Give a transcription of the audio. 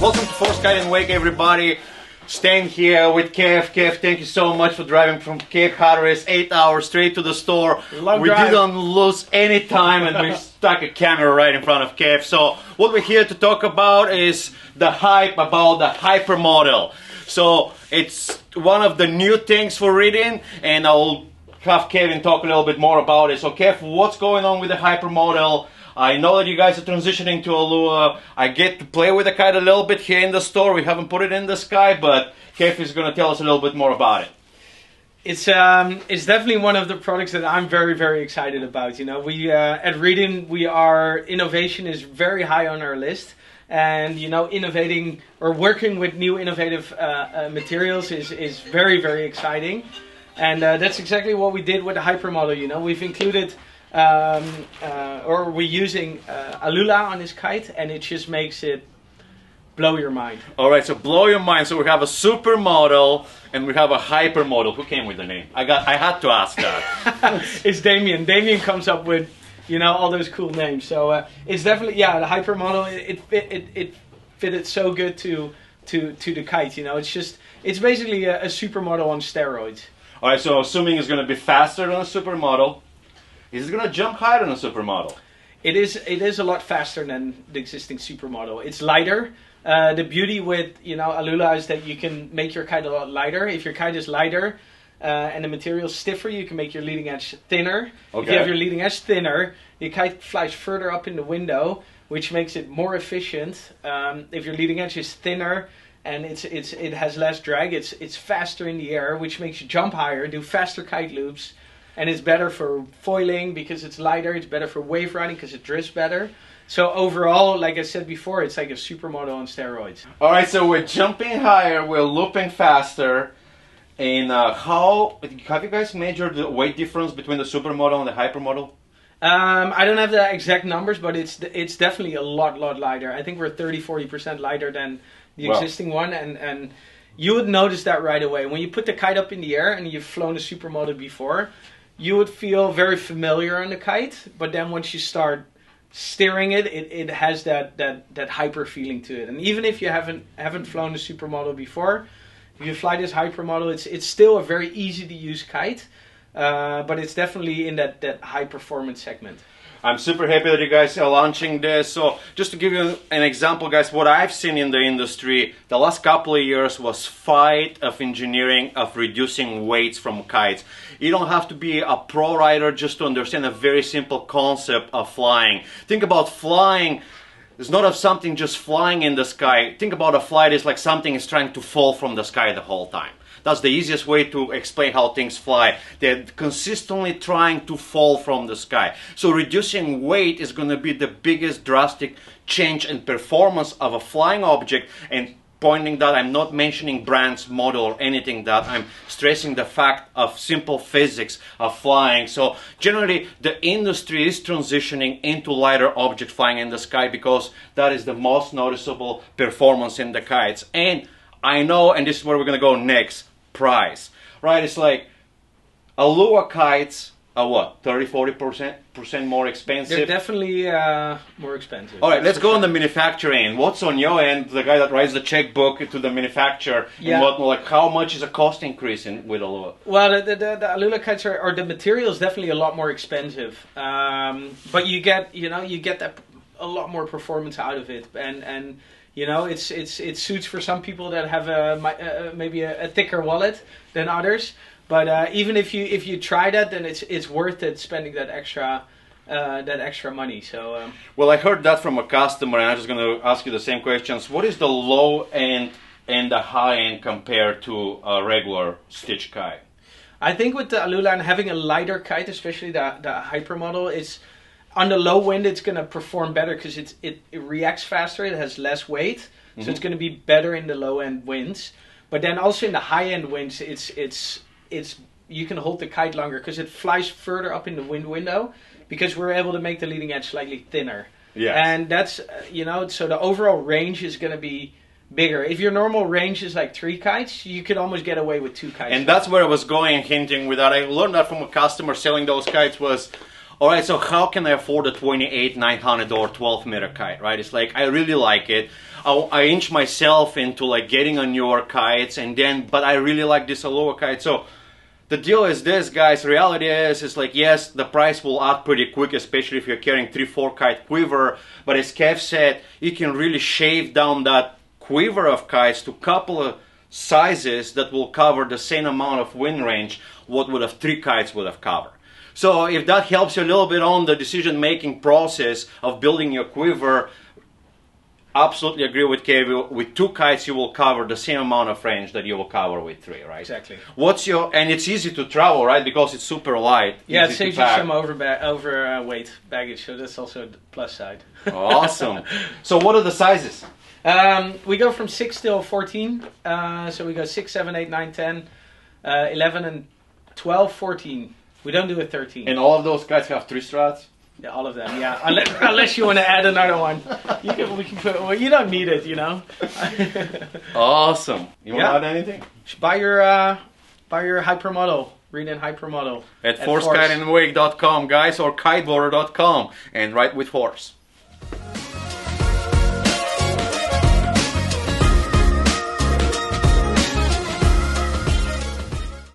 Welcome to Force Kite and Wake, everybody. Staying here with Kev. Kev, thank you so much for driving from Cape Hatteras 8 hours straight to the store. We didn't lose any time and we stuck a camera right in front of Kev. So what we're here to talk about is the hype about the Hypermodel. So it's one of the new things for Reedin, and I'll have Kevin talk a little bit more about it. So Kev, what's going on with the Hypermodel? I know that you guys are transitioning to a lure. I get to play with the kite a little bit here in the store. We haven't put it in the sky, but Kev is going to tell us a little bit more about it. It's definitely one of the products that I'm very, very excited about. You know, we at Reedin, innovation is very high on our list, and you know, innovating or working with new innovative materials is very, very exciting, and that's exactly what we did with the Hypermodel. You know, we've included. Or we're using Alula on this kite, and it just makes it blow your mind. Alright, so blow your mind. So we have a Supermodel and we have a Hypermodel. Who came with the name? I had to ask that. It's Damien. Damien comes up with, you know, all those cool names. So it's definitely, yeah, the Hypermodel, it fitted so good to the kite, you know. It's basically a Supermodel on steroids. Alright, so assuming it's going to be faster than a Supermodel, is it going to jump higher than a Supermodel? It is a lot faster than the existing Supermodel. It's lighter. The beauty with, you know, Alula is that you can make your kite a lot lighter. If your kite is lighter and the material is stiffer, you can make your leading edge thinner. Okay. If you have your leading edge thinner, your kite flies further up in the window, which makes it more efficient. If your leading edge is thinner and it has less drag, it's faster in the air, which makes you jump higher, do faster kite loops. And it's better for foiling because it's lighter. It's better for wave riding because it drifts better. So overall, like I said before, it's like a Supermodel on steroids. All right, so we're jumping higher, we're looping faster. And have you guys measured the weight difference between the Supermodel and the Hypermodel? I don't have the exact numbers, but it's definitely a lot lighter. I think we're 30-40% lighter than the existing one, and you would notice that right away. When you put the kite up in the air and you've flown a Supermodel before, you would feel very familiar on the kite, but then once you start steering it has that hyper feeling to it. And even if you haven't flown a Supermodel before, if you fly this Hypermodel, it's still a very easy to use kite, but it's definitely in that high performance segment. I'm super happy that you guys are launching this. So just to give you an example, guys, what I've seen in the industry the last couple of years was fight of engineering of reducing weights from kites. You don't have to be a pro rider just to understand a very simple concept of flying. Think about flying. It's not of something just flying in the sky. Think about a flight is like something is trying to fall from the sky the whole time. That's the easiest way to explain how things fly. They're consistently trying to fall from the sky. So reducing weight is going to be the biggest drastic change in performance of a flying object. And pointing that, I'm not mentioning brands, model, or anything that. I'm stressing the fact of simple physics of flying. So generally, the industry is transitioning into lighter object flying in the sky because that is the most noticeable performance in the kites. And I know, and this is where we're going to go next, price, right? It's like Alua kites are what, 30-40% more expensive? They're definitely more expensive. All right, let's go on the manufacturing. What's on your end, the guy that writes the checkbook to the manufacturer? Yeah. And what, like, how much is a cost increase with Alua? Well, the Alula kites or the material is definitely a lot more expensive, but you get a lot more performance out of it, and you know, it suits for some people that have maybe a thicker wallet than others. But even if you try that, then it's worth it spending that extra money. So well, I heard that from a customer, and I'm just going to ask you the same questions. What is the low end and the high end compared to a regular stitch kite? I think with the Alula and having a lighter kite, especially the Hypermodel, it's on the low wind, it's going to perform better because it reacts faster. It has less weight, so it's going to be better in the low end winds. But then also in the high end winds, it's you can hold the kite longer because it flies further up in the wind window because we're able to make the leading edge slightly thinner. Yeah, and that's so the overall range is going to be bigger. If your normal range is like 3 kites, you could almost get away with 2 kites. And that's where I was going, hinting with that. I learned that from a customer selling those kites was, all right, so how can I afford a 28, 900 or 12 meter kite, right? It's like, I really like it. I inch myself into like getting on newer kites, and then, but I really like this Aloha kite. So the deal is this, guys, reality is like, yes, the price will add pretty quick, especially if you're carrying 3-4 kite Quiver, but as Kev said, you can really shave down that Quiver of kites to a couple of sizes that will cover the same amount of wind range what would have 3 kites would have covered. So if that helps you a little bit on the decision-making process of building your Quiver, absolutely agree with Kev. With 2 kites, you will cover the same amount of range that you will cover with 3, right? Exactly. And it's easy to travel, right? Because it's super light. Yeah, it saves you some overweight baggage, so that's also the plus side. Awesome. So what are the sizes? We go from 6 till 14. So we go 6, 7, 8, 9, 10, 11, and 12, 14. We don't do a 13. And all of those kites have 3 strats? Yeah, all of them, yeah. Unless you want to add another one. We can put, well, you don't need it, you know. Awesome. You want to add anything? Buy your Hypermodel. Reedin Hypermodel. At forcekiteandwake.com, guys, or kiteboarder.com. And write with horse.